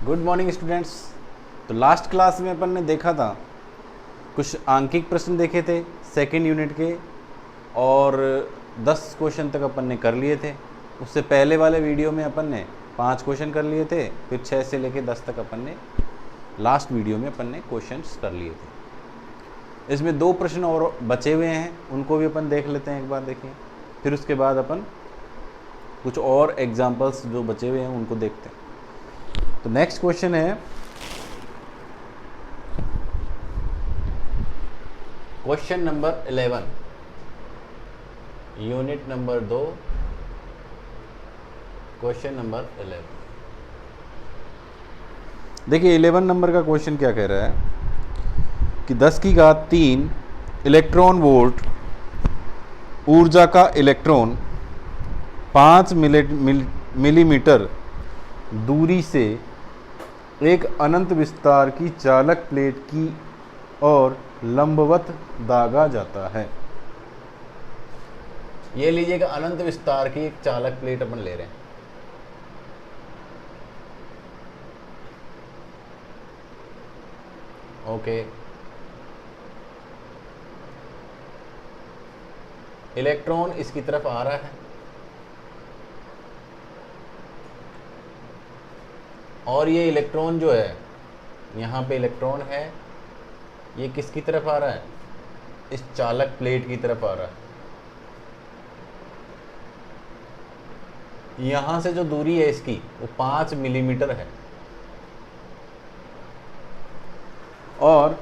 Good morning students. तो last class में अपन ने देखा था, कुछ आंकिक प्रश्न देखे थे सेकेंड यूनिट के, और 10 क्वेश्चन तक अपन ने कर लिए थे। उससे पहले वाले वीडियो में अपन ने 5 क्वेश्चन कर लिए थे, फिर 6 से लेके 10 तक अपन ने लास्ट वीडियो में अपन ने क्वेश्चंस कर लिए थे। इसमें 2 प्रश्न और बचे हुए हैं, उनको भी अपन देख लेते हैं एक बार। देखिए, फिर उसके बाद अपन कुछ और एग्जाम्पल्स जो बचे हुए हैं उनको देखते हैं। तो नेक्स्ट क्वेश्चन है question number 11, unit number 2, question number 11। देखिए 11 नंबर का क्वेश्चन क्या कह रहा है कि 10 की घात 3 इलेक्ट्रॉन वोल्ट ऊर्जा का इलेक्ट्रॉन 5 मिलीमीटर दूरी से एक अनंत विस्तार की चालक प्लेट की ओर लंबवत दागा जाता है। ये लीजिएगा, अनंत विस्तार की एक चालक प्लेट अपन ले रहे हैं। ओके, इलेक्ट्रॉन इसकी तरफ आ रहा है और ये इलेक्ट्रॉन जो है, यहाँ पे इलेक्ट्रॉन है, ये किसकी तरफ आ रहा है? इस चालक प्लेट की तरफ आ रहा है। यहाँ से जो दूरी है इसकी वो 5 मिलीमीटर है, और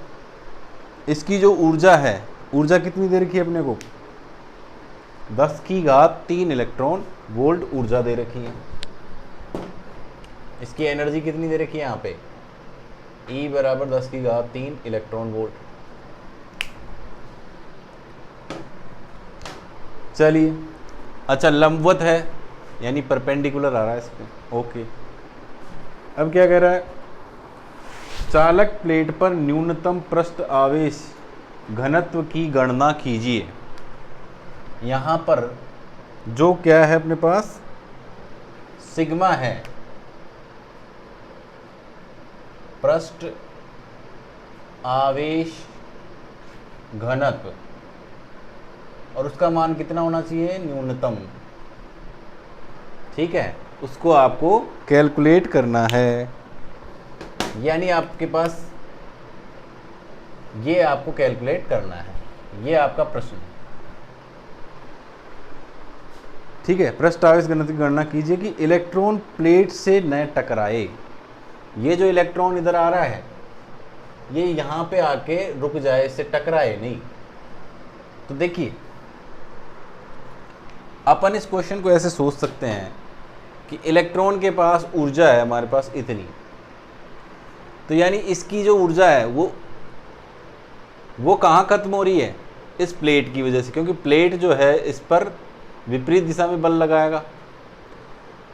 इसकी जो ऊर्जा है, ऊर्जा कितनी दे रखी है अपने को? 10 की घात 3 इलेक्ट्रॉन वोल्ट ऊर्जा दे रखी है। इसकी एनर्जी कितनी दे रखी है यहाँ पे? E बराबर 10 की घात 3 इलेक्ट्रॉन वोल्ट। चलिए, अच्छा लंबवत है यानी परपेंडिकुलर आ रहा है इस पे। ओके, अब क्या कह रहा है? चालक प्लेट पर न्यूनतम पृष्ठ आवेश घनत्व की गणना कीजिए। यहाँ पर जो क्या है अपने पास? सिग्मा है, पृष्ठ आवेश घनत्व, और उसका मान कितना होना चाहिए? न्यूनतम। ठीक है, उसको आपको कैलकुलेट करना है, यानी आपके पास ये आपको कैलकुलेट करना है। ये आपका प्रश्न है। ठीक है, पृष्ठ आवेश घनत्व की गणना कीजिए कि इलेक्ट्रॉन प्लेट से न टकराए। ये जो इलेक्ट्रॉन इधर आ रहा है, ये यहाँ पे आके रुक जाए, इससे टकराए नहीं। तो देखिए, अपन इस क्वेश्चन को ऐसे सोच सकते हैं कि इलेक्ट्रॉन के पास ऊर्जा है हमारे पास इतनी, तो यानी इसकी जो ऊर्जा है वो कहाँ खत्म हो रही है? इस प्लेट की वजह से, क्योंकि प्लेट जो है इस पर विपरीत दिशा में बल लगाएगा।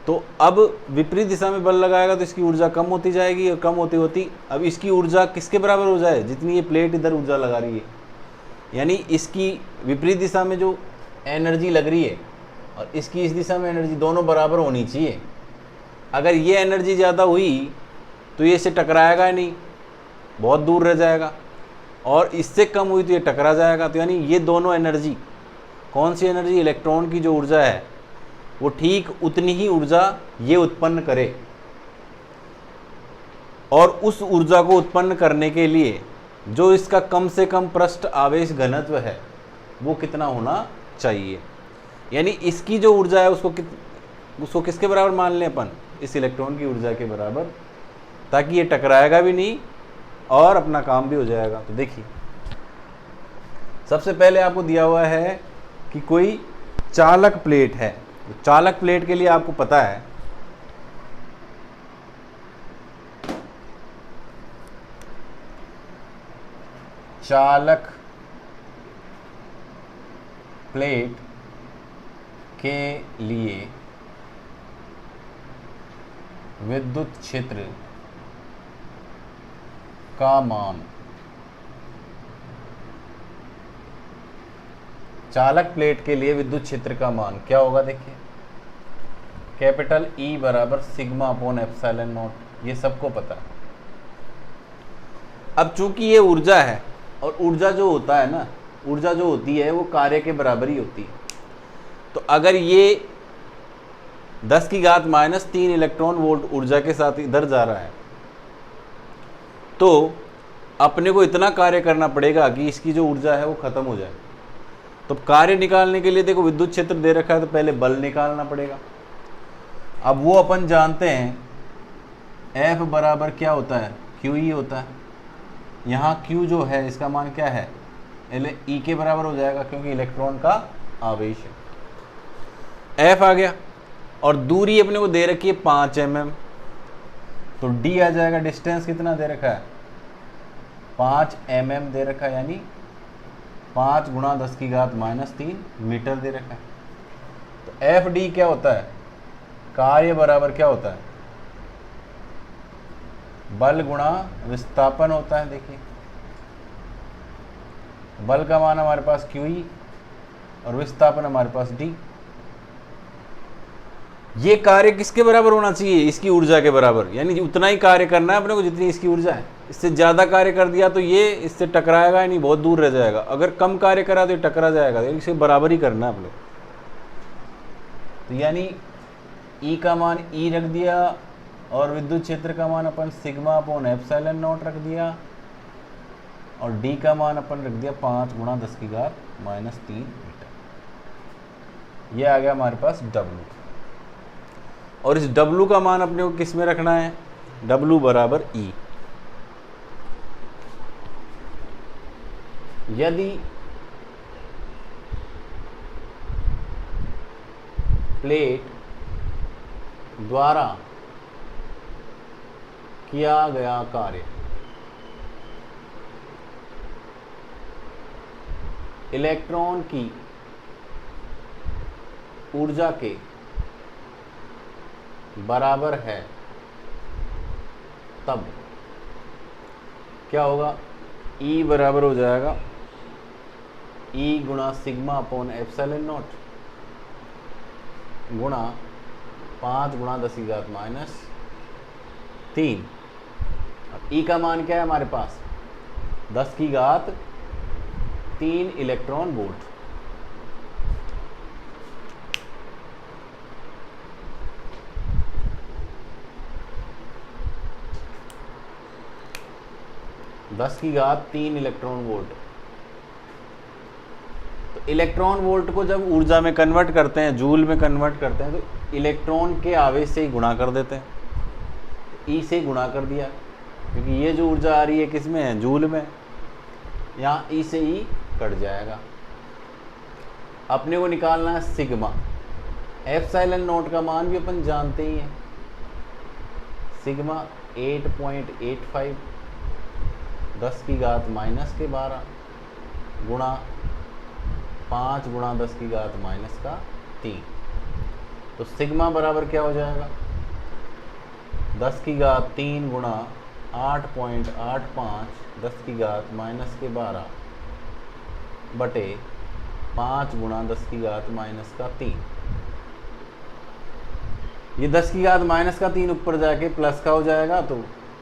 तो अब विपरीत दिशा में बल लगाएगा तो इसकी ऊर्जा कम होती जाएगी, और कम होती होती अब इसकी ऊर्जा किसके बराबर हो जाए? जितनी ये प्लेट इधर ऊर्जा लगा रही है, यानी इसकी विपरीत दिशा में जो एनर्जी लग रही है और इसकी इस दिशा में एनर्जी, दोनों बराबर होनी चाहिए। अगर ये एनर्जी ज़्यादा हुई तो ये इससे टकराएगा नहीं, बहुत दूर रह जाएगा, और इससे कम हुई तो ये टकरा जाएगा। तो यानी ये दोनों एनर्जी, कौन सी एनर्जी? इलेक्ट्रॉन की जो ऊर्जा है वो ठीक उतनी ही ऊर्जा ये उत्पन्न करे, और उस ऊर्जा को उत्पन्न करने के लिए जो इसका कम से कम पृष्ठ आवेश घनत्व है वो कितना होना चाहिए? यानी इसकी जो ऊर्जा है उसको किसके बराबर मान लें अपन? इस इलेक्ट्रॉन की ऊर्जा के बराबर, ताकि ये टकराएगा भी नहीं और अपना काम भी हो जाएगा। तो देखिए, सबसे पहले आपको दिया हुआ है कि कोई चालक प्लेट है। चालक प्लेट के लिए आपको पता है चालक प्लेट के लिए विद्युत क्षेत्र का मान, चालक प्लेट के लिए विद्युत क्षेत्र का मान क्या होगा? देखिए, कैपिटल E बराबर सिग्मा अपॉन एप्सिलॉन नॉट। ये सबको पता है। अब चूंकि ये ऊर्जा है, और ऊर्जा जो होता है ना, ऊर्जा जो होती है वो कार्य के बराबर ही होती है। तो अगर ये 10⁻³ इलेक्ट्रॉन वोल्ट ऊर्जा के साथ इधर जा रहा है, तो अपने को इतना कार्य करना पड़ेगा कि इसकी जो ऊर्जा है वो खत्म हो जाए। तो कार्य निकालने के लिए देखो विद्युत क्षेत्र दे रखा है, तो पहले बल निकालना पड़ेगा। अब वो अपन जानते हैं F बराबर क्या होता है, QE होता है। यहाँ Q जो है इसका मान क्या है, E के बराबर हो जाएगा, क्योंकि इलेक्ट्रॉन का आवेश है। F आ गया, और दूरी अपने को दे रखी है 5 mm, तो D आ जाएगा। डिस्टेंस कितना दे रखा है, 5 mm दे रखा है, यानी 5 × 10⁻³ मीटर दे रखा है। तो FD क्या होता है, कार्य बराबर क्या होता है, बल गुणा विस्थापन होता है। देखिए बल का मान हमारे पास QE और विस्थापन हमारे पास D। ये कार्य किसके बराबर होना चाहिए, इसकी ऊर्जा के बराबर, यानी उतना ही कार्य करना है अपने को जितनी इसकी ऊर्जा है। इससे ज़्यादा कार्य कर दिया तो ये इससे टकराएगा ही नहीं, बहुत दूर रह जाएगा। अगर कम कार्य करा तो ये टकरा जाएगा, इसे बराबर ही करना है आप लोग। तो यानी E का मान E रख दिया, और विद्युत क्षेत्र का मान अपन σ/ε0 रख दिया, और D का मान अपन रख दिया 5 × 10⁻³ मीटर। ये आ गया हमारे पास W। और इस W का मान अपने को किस में रखना है, W बराबर E। यदि प्लेट द्वारा किया गया कार्य इलेक्ट्रॉन की ऊर्जा के बराबर है, तब क्या होगा, E बराबर हो जाएगा E × σ/ε0 गुणा 5 × 10⁻³ अब E का मान क्या है हमारे पास, 10⁻³ इलेक्ट्रॉन वोल्ट। Electron volt. तो इलेक्ट्रॉन वोल्ट को जब ऊर्जा में कन्वर्ट करते हैं, जूल में कन्वर्ट करते हैं, तो इलेक्ट्रॉन के आवेश से ही गुणा कर देते हैं। E से गुणा कर दिया, क्योंकि ये जो ऊर्जा आ रही है किस में है, जूल में। यहाँ E से E कट जाएगा। अपने को निकालना है सिग्मा। ε0 का मान भी अपन जानते ही हैं, सिग्मा 8.85 10⁻⁻12 गुणा 5 × 10⁻³ तो सिग्मा बराबर क्या हो जाएगा, 10⁻³ गुणा 8.85 10⁻⁻12 बटे 5 × 10⁻³ ये 10⁻³ ऊपर जाके प्लस का हो जाएगा, तो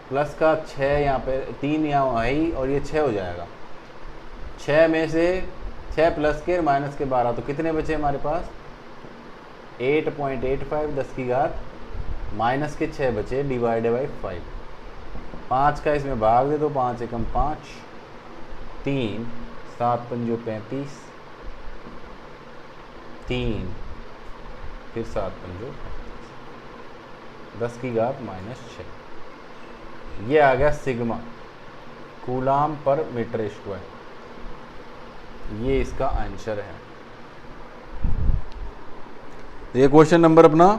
प्लस का 6 यहाँ पे 3 यहाँ है ही, और ये 6 हो जाएगा। 6 में से 6 प्लस के माइनस के 12, तो कितने बचे हमारे पास, 8.85 10⁻, के 6 बचे डिवाइडेड बाई 5। 5 का इसमें भाग दे दो, 5 एकम 5, 3 7 पंजो 35, 3 फिर 7 पंजो 10⁻⁻6। ये आ गया सिग्मा कूलाम पर मीटर स्क्वायर। ये इसका आंसर है। ये क्वेश्चन नंबर अपना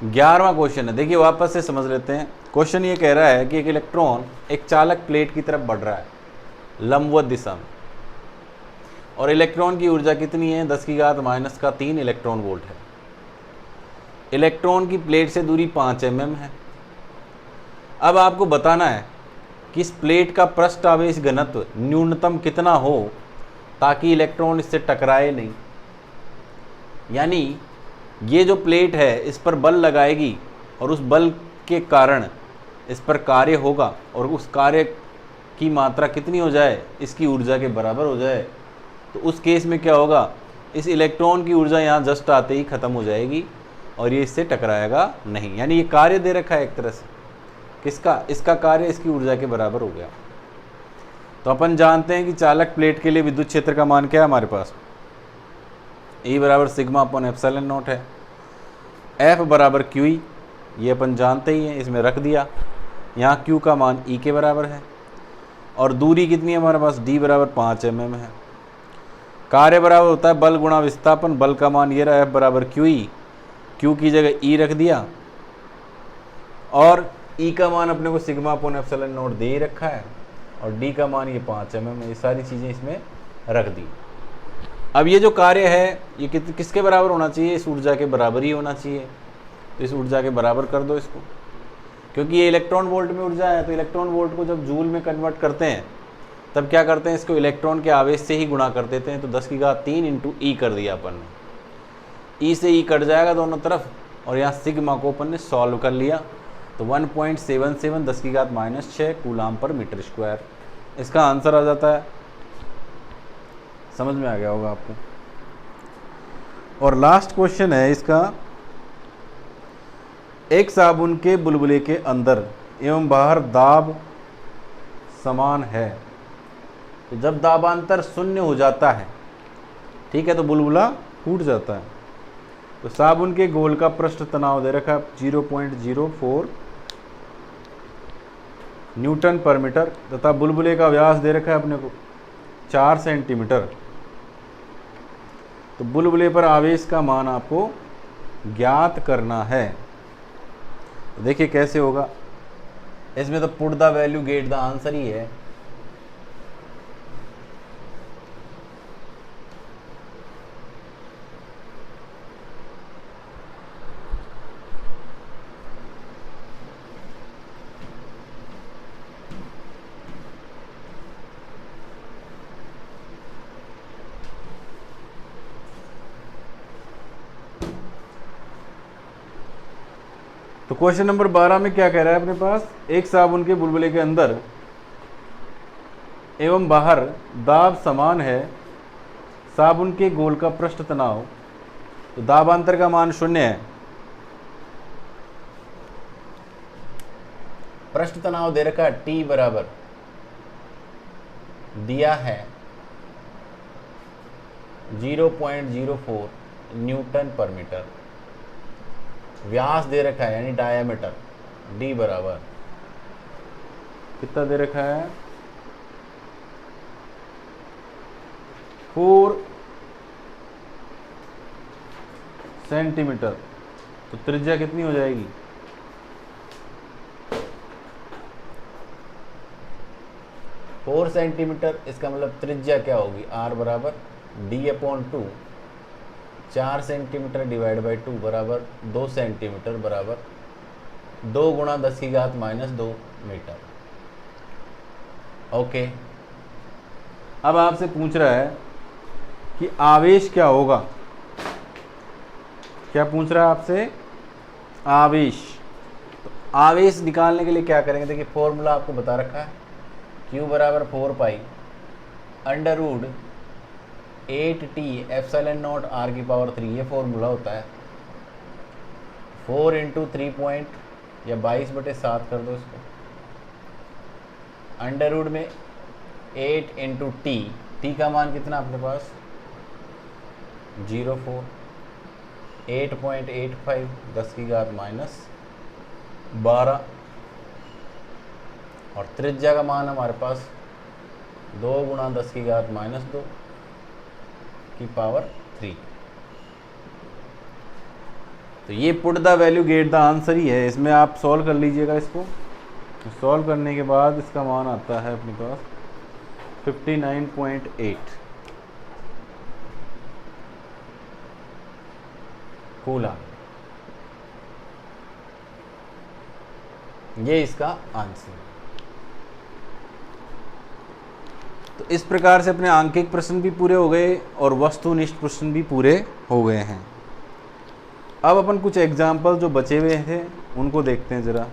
11वां क्वेश्चन है। देखिए वापस से समझ लेते हैं। क्वेश्चन ये कह रहा है कि एक इलेक्ट्रॉन एक चालक प्लेट की तरफ बढ़ रहा है लंबवत दिशा में, और इलेक्ट्रॉन की ऊर्जा कितनी है, 10⁻³ इलेक्ट्रॉन वोल्ट है। इलेक्ट्रॉन की प्लेट से दूरी 5 mm है। अब आपको बताना है कि इस प्लेट का पृष्ठ आवेश घनत्व न्यूनतम कितना हो ताकि इलेक्ट्रॉन इससे टकराए नहीं। यानी ये जो प्लेट है इस पर बल लगाएगी और उस बल के कारण इस पर कार्य होगा और उस कार्य की मात्रा कितनी हो जाए, इसकी ऊर्जा के बराबर हो जाए, तो उस केस में क्या होगा, इस इलेक्ट्रॉन की ऊर्जा यहाँ जस्ट आते ही ख़त्म हो जाएगी और ये इससे टकराएगा नहीं। यानी ये कार्य दे रखा है एक तरह से, किसका, इसका कार्य इसकी ऊर्जा के बराबर हो गया। तो अपन जानते हैं कि चालक प्लेट के लिए विद्युत क्षेत्र का मान क्या है हमारे पास, E बराबर सिग्मा अपॉन एप्सिलॉन नॉट है, F बराबर QE, ये अपन जानते ही हैं, इसमें रख दिया। यहाँ Q का मान E के बराबर है और दूरी कितनी है हमारे पास, D बराबर 5 mm है। कार्य बराबर होता है बल गुणा विस्थापन, बल का मान ये रहा F बराबर QE, Q की जगह E रख दिया और E का मान अपने को सिग्मा अपॉन एप्सिलॉन नॉट दे ही रखा है और D का मान ये 5 mm, ये सारी चीज़ें इसमें रख दी। अब ये जो कार्य है ये किसके बराबर होना चाहिए, इस ऊर्जा के बराबर ही होना चाहिए। तो इस ऊर्जा के बराबर कर दो इसको, क्योंकि ये इलेक्ट्रॉन वोल्ट में ऊर्जा है, तो इलेक्ट्रॉन वोल्ट को जब जूल में कन्वर्ट करते हैं तब क्या करते हैं, इसको इलेक्ट्रॉन के आवेश से ही गुणा कर देते हैं। तो 10⁻³ इंटू E कर दिया अपन ने, E से E कट जाएगा दोनों तरफ और यहाँ सिग्मा को अपन ने सॉल्व कर लिया। तो 1.77 10⁻⁻6 कूलाम पर मीटर स्क्वायर इसका आंसर आ जाता है। समझ में आ गया होगा आपको। और लास्ट क्वेश्चन है इसका, एक साबुन के बुलबुले के अंदर एवं बाहर दाब समान है, तो जब दाबांतर 0 हो जाता है, ठीक है, तो बुलबुला फूट जाता है। तो साबुन के गोल का पृष्ठ तनाव दे रखा है 0.04 न्यूटन पर मीटर तथा बुलबुले का व्यास दे रखा है अपने को 4 सेंटीमीटर। तो बुलबुले पर आवेश का मान आपको ज्ञात करना है। तो देखिए कैसे होगा, इसमें तो put the value get the answer ही है। तो क्वेश्चन नंबर 12 में क्या कह रहा है अपने पास, एक साबुन के बुलबुले के अंदर एवं बाहर दाब समान है, साबुन के गोल का पृष्ठ तनाव, तो दाबांतर का मान 0 है, पृष्ठ तनाव दे रखा है T बराबर दिया है 0.04 न्यूटन पर मीटर, व्यास दे रखा है यानी डायामीटर D बराबर कितना दे रखा है 4 सेंटीमीटर। तो त्रिज्या कितनी हो जाएगी, 4 सेंटीमीटर। इसका मतलब त्रिज्या क्या होगी, R बराबर D/2, 4 सेंटीमीटर डिवाइड बाई 2 बराबर 2 सेंटीमीटर बराबर 2 गुणा 10⁻⁻2 मीटर। ओके, अब आपसे पूछ रहा है कि आवेश क्या होगा, क्या पूछ रहा है आपसे, आवेश। तो आवेश निकालने के लिए क्या करेंगे, देखिए फॉर्मूला आपको बता रखा है, Q बराबर 4 √8T एप्सिलॉन नॉट R⁻³ ये फॉर्मूला होता है। 4 इंटू 3 पॉइंट या 22/7 कर दो इसको, अंडर रूट में 8 इंटू T का मान कितना अपने पास 0.4, 8.85 10⁻⁻12 और त्रिज्या का मान हमारे पास 2 गुणा 10⁻⁻2 की पावर 3। तो ये put the value get the answer ही है, इसमें आप सॉल्व कर लीजिएगा इसको। तो सॉल्व करने के बाद इसका मान आता है अपने पास 59.8 कूलम, ये इसका आंसर। तो इस प्रकार से अपने आंकिक प्रश्न भी पूरे हो गए और वस्तुनिष्ठ प्रश्न भी पूरे हो गए हैं। अब अपन कुछ एग्जाम्पल जो बचे हुए थे उनको देखते हैं ज़रा।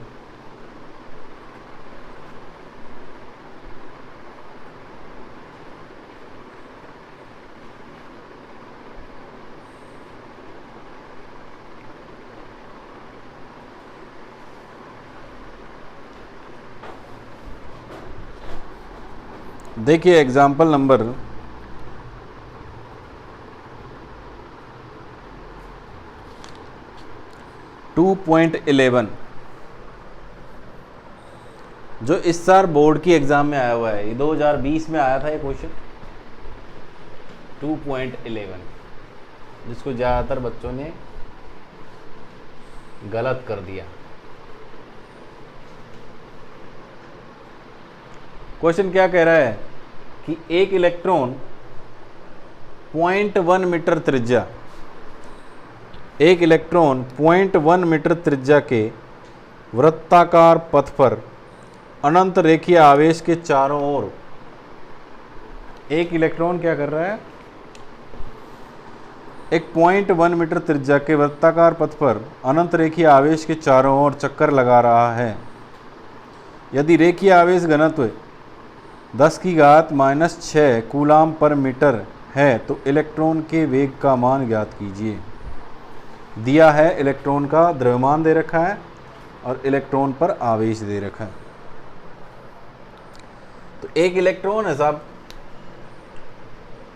देखिए एग्जाम्पल नंबर 2.11 जो इस साल बोर्ड की एग्ज़ाम में आया हुआ है, ये 2020 में आया था ये क्वेश्चन 2.11, जिसको ज़्यादातर बच्चों ने गलत कर दिया। क्वेश्चन क्या कह रहा है कि एक इलेक्ट्रॉन 0.1 मीटर त्रिज्या, एक इलेक्ट्रॉन 0.1 मीटर त्रिज्या के वृत्ताकार पथ पर अनंत रेखीय आवेश के चारों ओर, एक इलेक्ट्रॉन क्या कर रहा है, एक 0.1 मीटर त्रिज्या के वृत्ताकार पथ पर अनंत रेखीय आवेश के चारों ओर चक्कर लगा रहा है। यदि रेखीय आवेश घनत्व 10⁻⁻⁶ कूलाम पर मीटर है तो इलेक्ट्रॉन के वेग का मान ज्ञात कीजिए। दिया है इलेक्ट्रॉन का द्रव्यमान दे रखा है और इलेक्ट्रॉन पर आवेश दे रखा है। तो एक इलेक्ट्रॉन है साहब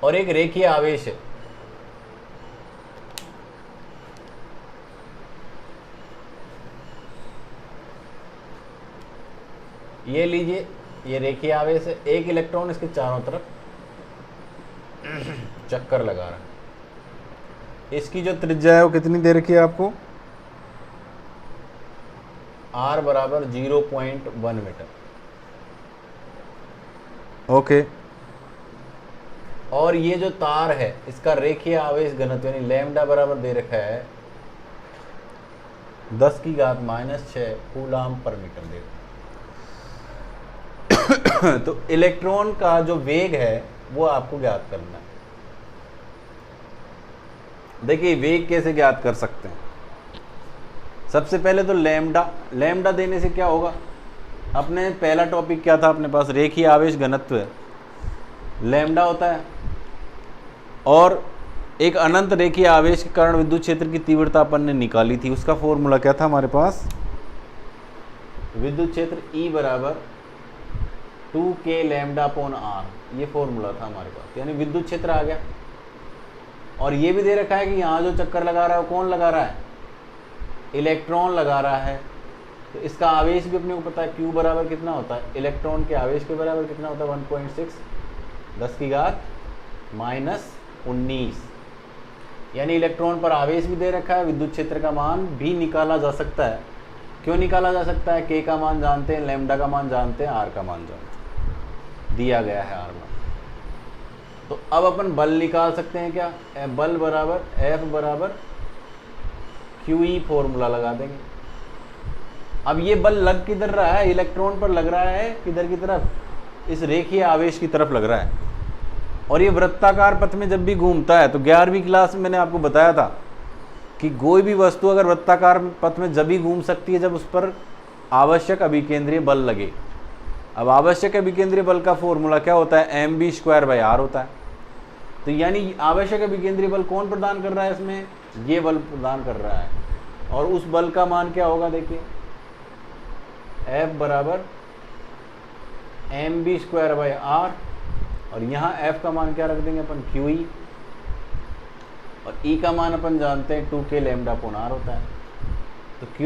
और एक रेखीय आवेश है। ये लीजिए, ये रेखीय आवेश है, एक इलेक्ट्रॉन इसके चारों तरफ चक्कर लगा रहा है। इसकी जो त्रिज्या है वो कितनी दे रखी है आपको, r बराबर 0.1 मीटर। ओके, और ये जो तार है इसका रेखीय आवेश घनत्व यानी लैम्डा बराबर दे रखा है 10⁻⁻⁶ कूलाम पर मीटर दे रखा है। तो इलेक्ट्रॉन का जो वेग है वो आपको ज्ञात करना है। देखिए वेग कैसे ज्ञात कर सकते हैं। सबसे पहले तो लैम्डा देने से क्या होगा, अपने पहला टॉपिक क्या था अपने पास, रेखीय आवेश घनत्व है, लैम्डा होता है। और एक अनंत रेखीय आवेश के कारण विद्युत क्षेत्र की तीव्रता अपन ने निकाली थी, उसका फॉर्मूला क्या था हमारे पास, विद्युत क्षेत्र E बराबर 2K λ/r, ये फॉर्मूला था हमारे पास, यानी विद्युत क्षेत्र आ गया। और ये भी दे रखा है कि यहाँ जो चक्कर लगा रहा है कौन लगा रहा है, इलेक्ट्रॉन लगा रहा है। तो इसका आवेश भी अपने को पता है, Q बराबर कितना होता है, इलेक्ट्रॉन के आवेश के बराबर कितना होता है, 1.6 10⁻⁻�19। यानी इलेक्ट्रॉन पर आवेश भी दे रखा है, विद्युत क्षेत्र का मान भी निकाला जा सकता है। क्यों निकाला जा सकता है, K का मान जानते हैं, लैम्डा का मान जानते हैं, R का मान जानते हैं, दिया गया है R मान। तो अब अपन बल निकाल सकते हैं क्या, बल बराबर F बराबर QE फॉर्मूला लगा देंगे। अब ये बल लग किधर रहा है, इलेक्ट्रॉन पर लग रहा है, किधर की तरफ, इस रेखीय आवेश की तरफ लग रहा है। और ये वृत्ताकार पथ में जब भी घूमता है, तो 11वीं क्लास में मैंने आपको बताया था कि कोई भी वस्तु अगर वृत्ताकार पथ में जब भी घूम सकती है जब उस पर आवश्यक अभिकेंद्रीय बल लगे। अब आवश्यक अभिकेंद्रीय बल का फॉर्मूला क्या होता है, mv²/r होता है। तो यानी आवश्यक अभिकेंद्रीय बल कौन प्रदान कर रहा है इसमें, ये बल प्रदान कर रहा है। और उस बल का मान क्या होगा, देखिए F बराबर mv²/r, और यहाँ F का मान क्या रख देंगे अपन, QE, और E का मान अपन जानते हैं 2K λ/r होता है। तो Q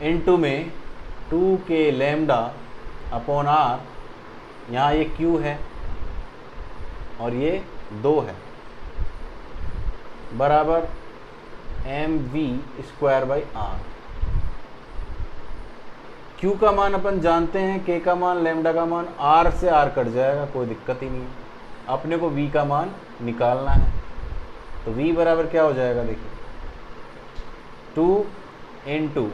इंटू में 2K λ/r, यहाँ ये Q है और ये 2 है, बराबर mv²/r। Q का मान अपन जानते हैं, K का मान, लैम्डा का मान, R से R कट जाएगा, कोई दिक्कत ही नहीं है। अपने को V का मान निकालना है। तो V बराबर क्या हो जाएगा, देखिए 2 इंटू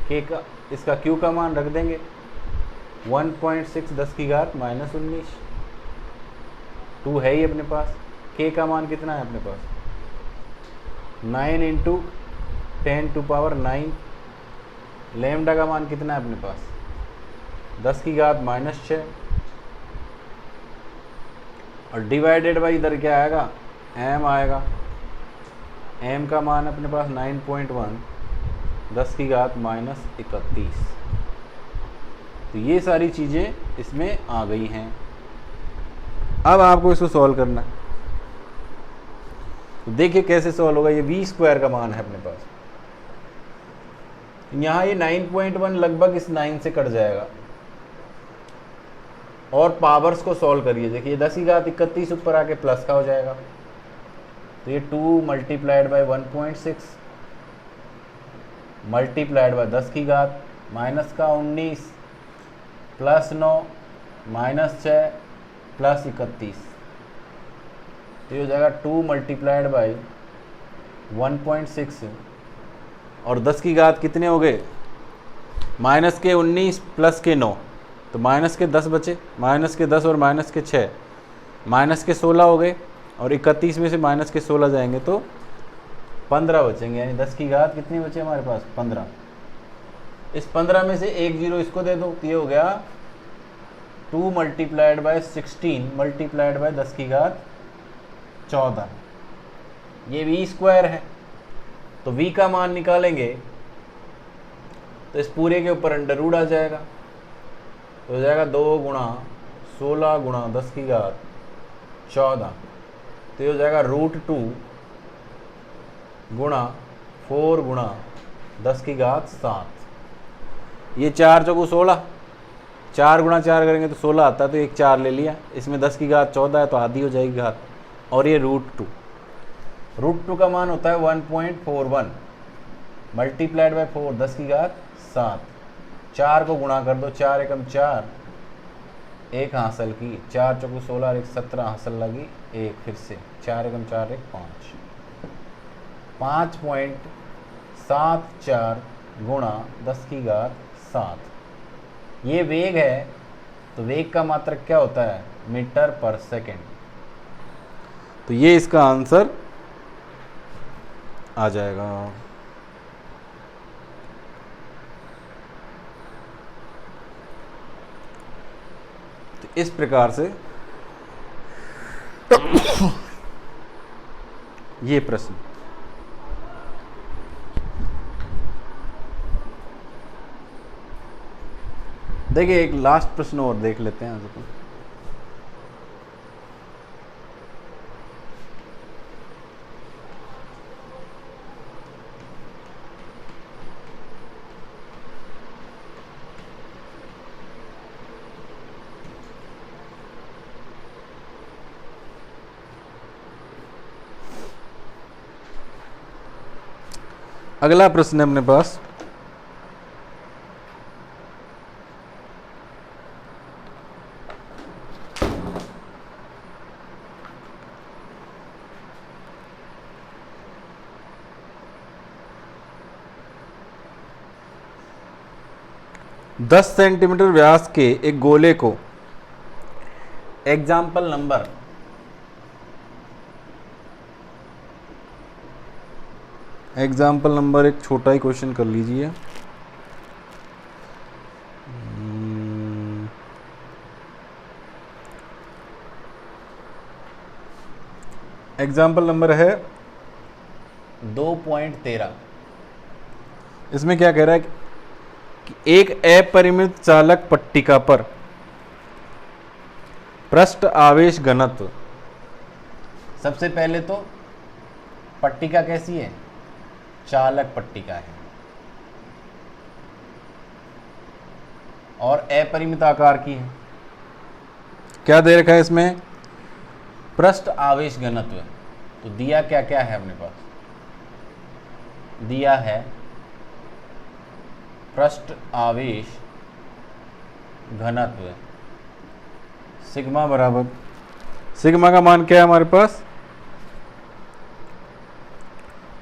K का, इसका Q का मान रख देंगे 1.6 10⁻⁻�19, 2 है ही अपने पास। K का मान कितना है अपने पास, 9 इंटू 10⁻⁹। लैम्डा का मान कितना है अपने पास? 10⁻⁻⁶। और डिवाइडेड बाई इधर क्या आएगा? m आएगा। m का मान अपने पास 9.1 10⁻⁻31। तो ये सारी चीज़ें इसमें आ गई हैं। अब आपको इसको सॉल्व करना है। तो देखिए कैसे सॉल्व होगा। ये v² का मान है अपने पास। यहाँ ये 9.1 लगभग इस 9 से कट जाएगा। और पावर्स को सॉल्व करिए। देखिए 10⁻31 ऊपर आके प्लस का हो जाएगा। तो ये 2 multiplied by 1.6 multiplied by 10⁻, minus का 19 प्लस 9 माइनस 6 प्लस 31। तो ये हो जाएगा 2 मल्टीप्लाइड बाई 1.6 और 10⁻, कितने हो गए? माइनस के 19 प्लस के 9, तो माइनस के 10 बचे। माइनस के 10 और माइनस के 6, माइनस के 16 हो गए। और 31 में से माइनस के 16 जाएंगे तो 15 बचेंगे। यानी 10⁻, कितनी बचे हमारे पास? 15। इस 15 में से एक जीरो इसको दे दो, तो ये हो गया 2 मल्टीप्लाइड बाई 16 मल्टीप्लाइड बाई 10⁻14। ये v² है। तो v का मान निकालेंगे तो इस पूरे के ऊपर अंडर रूट आ जाएगा। तो हो जाएगा 2 गुणा 16 गुणा 10⁻14। तो ये हो जाएगा √2 गुणा 4 गुणा 10⁻7। ये 4 चौको 16, 4 गुणा 4 करेंगे तो 16 आता है। तो एक 4 ले लिया। इसमें 10⁻14 है तो आधी हो जाएगी घात। और ये √2, √2 का मान होता है 1.41 मल्टीप्लाइड बाई 4 10⁻7। 4 को गुणा कर दो, 4 एकम 4, 1 हासिल की, 4 चौको 16 और 1 17 हासिल लगी, 1 फिर से 4 एकम 4 1 5, 5.74 गुणा 10⁻7। ये वेग है। तो वेग का मात्रक क्या होता है? मीटर पर सेकेंड। तो ये इसका आंसर आ जाएगा। तो इस प्रकार से ये प्रश्न। देखिए एक लास्ट प्रश्न और देख लेते हैं। अगला प्रश्न है अपने पास। दस सेंटीमीटर व्यास के एक गोले को एग्जाम्पल नंबर एक छोटा ही क्वेश्चन कर लीजिए। एग्जाम्पल नंबर है 2.13। इसमें क्या कह रहा है कि एक अपरिमित चालक पट्टिका पर पृष्ठ आवेश घनत्व। सबसे पहले तो पट्टिका कैसी है? चालक पट्टिका है और अपरिमित आकार की है। क्या दे रखा है इसमें? पृष्ठ आवेश घनत्व। तो दिया क्या क्या है अपने पास? दिया है पृष्ठ आवेश घनत्व सिग्मा बराबर, सिग्मा का मान क्या है हमारे पास?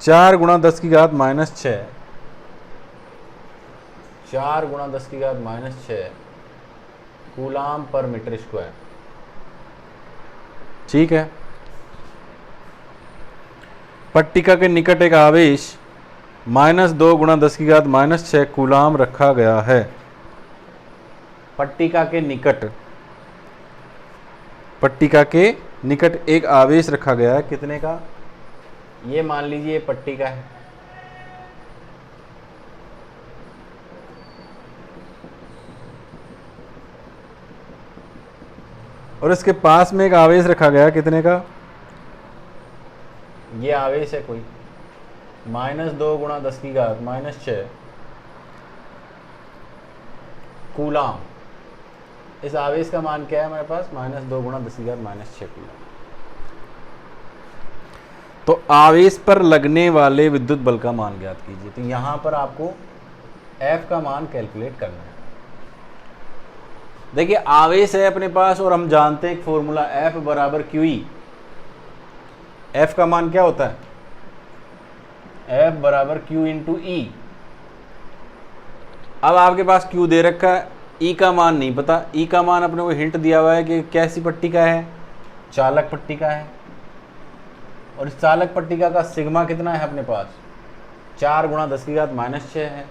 4 गुणा 10⁻⁻6, 4 गुणा 10⁻⁻6 कूलाम पर मीटर स्क्वायर। ठीक है। पट्टिका के निकट एक आवेश -2 × 10⁻⁻6 कूलाम रखा गया है। पट्टिका के निकट एक आवेश रखा गया है, कितने का? ये मान लीजिए ये पट्टिका है, और इसके पास में एक आवेश रखा गया है, कितने का? ये आवेश है कोई -2 × 10⁻⁻6 कूलाम। इस आवेश का मान क्या है हमारे पास? -2 × 10⁻⁻6 कूलाम। तो आवेश पर लगने वाले विद्युत बल का मान ज्ञात कीजिए। तो यहां पर आपको F का मान कैलकुलेट करना है। देखिए आवेश है अपने पास और हम जानते हैं एक फॉर्मूला F = QE। F का मान क्या होता है? F = Q × E। अब आपके पास Q दे रखा है, E का मान नहीं पता। E का मान अपने को हिंट दिया हुआ है कि कैसी पट्टिका है? चालक पट्टिका है। और इस चालक पट्टिका का सिग्मा कितना है अपने पास? 4 × 10⁻⁻6 है।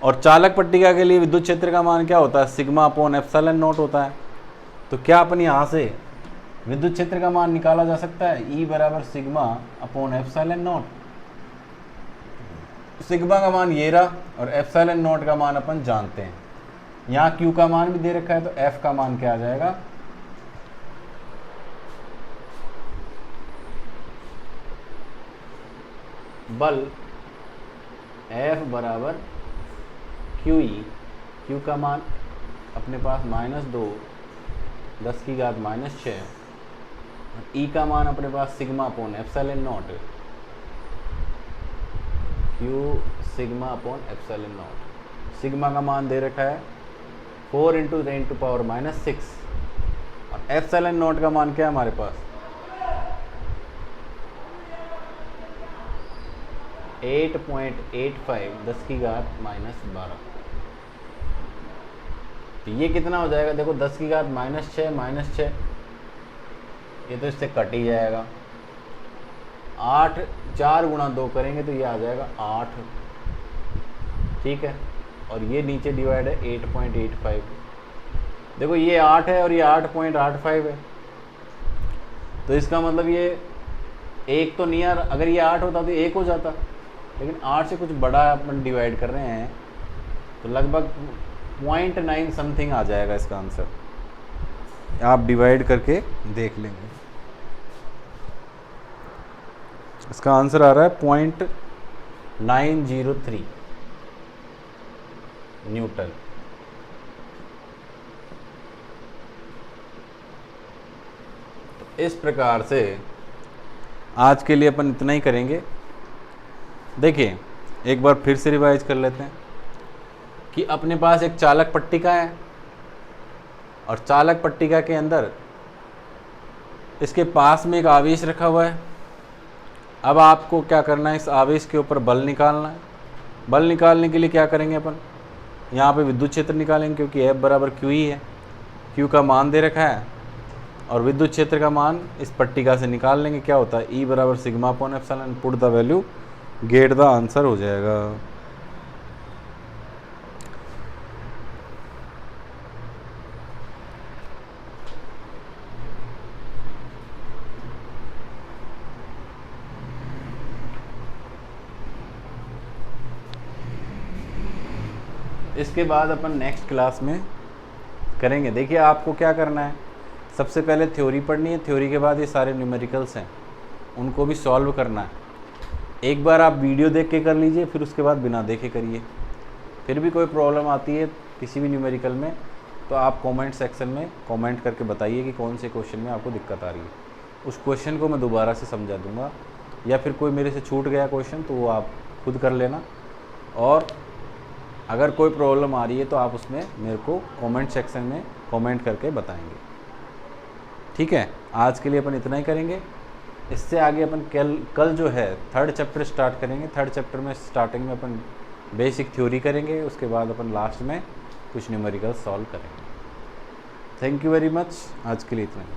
और चालक पट्टिका के लिए विद्युत क्षेत्र का मान क्या होता है? σ/ε0 होता है। तो क्या अपन यहाँ से विद्युत क्षेत्र का मान निकाला जा सकता है? E = σ/ε0। सिग्मा का मान ये रहा और ε0 का मान अपन जानते हैं। यहाँ Q का मान भी दे रखा है, तो F का मान क्या आ जाएगा? बल F = QE। Q का मान अपने पास -2 10⁻⁻6, E का मान अपने पास σ/ε0। Q σ/ε0। सिग्मा का मान दे रखा है 4 × 10⁻⁻6 और ε0 का मान क्या है हमारे पास? 8.85 10⁻12। तो ये कितना हो जाएगा? देखो 10⁻6 ये तो इससे कट ही जाएगा। 8 4 × 2 करेंगे तो ये आ जाएगा 8। ठीक है, और ये नीचे डिवाइड है 8.85। देखो ये 8 है और ये 8.85 है, तो इसका मतलब ये 1 तो नहीं आ रहा। अगर ये 8 होता तो 1 हो जाता, लेकिन 8 से कुछ बड़ा अपन डिवाइड कर रहे हैं, तो लगभग 0.9 समथिंग आ जाएगा इसका आंसर। आप डिवाइड करके देख लेंगे। इसका आंसर आ रहा है 0.903 न्यूटन। तो इस प्रकार से आज के लिए अपन इतना ही करेंगे। देखिए एक बार फिर से रिवाइज कर लेते हैं कि अपने पास एक चालक पट्टिका है और चालक पट्टिका के अंदर इसके पास में एक आवेश रखा हुआ है। अब आपको क्या करना है? इस आवेश के ऊपर बल निकालना है। बल निकालने के लिए क्या करेंगे अपन? यहाँ पे विद्युत क्षेत्र निकालेंगे, क्योंकि F = QE है। Q का मान दे रखा है और विद्युत क्षेत्र का मान इस पट्टिका से निकाल लेंगे। क्या होता है? E = σ/ε। Put the value, get the answer हो जाएगा। इसके बाद अपन नेक्स्ट क्लास में करेंगे। देखिए आपको क्या करना है, सबसे पहले थ्योरी पढ़नी है। थ्योरी के बाद ये सारे न्यूमेरिकल्स हैं, उनको भी सॉल्व करना है। एक बार आप वीडियो देख के कर लीजिए, फिर उसके बाद बिना देखे करिए। फिर भी कोई प्रॉब्लम आती है किसी भी न्यूमेरिकल में, तो आप कमेंट सेक्शन में कमेंट करके बताइए कि कौन से क्वेश्चन में आपको दिक्कत आ रही है। उस क्वेश्चन को मैं दोबारा से समझा दूंगा, या फिर कोई मेरे से छूट गया क्वेश्चन तो वो आप खुद कर लेना। और अगर कोई प्रॉब्लम आ रही है तो आप उसमें मेरे को कमेंट सेक्शन में कमेंट करके बताएंगे। ठीक है, आज के लिए अपन इतना ही करेंगे। इससे आगे अपन कल जो है 3rd चैप्टर स्टार्ट करेंगे। 3rd चैप्टर में स्टार्टिंग में अपन बेसिक थ्योरी करेंगे, उसके बाद अपन लास्ट में कुछ न्यूमेरिकल सॉल्व करेंगे। थैंक यू वेरी मच, आज के लिए इतना ही।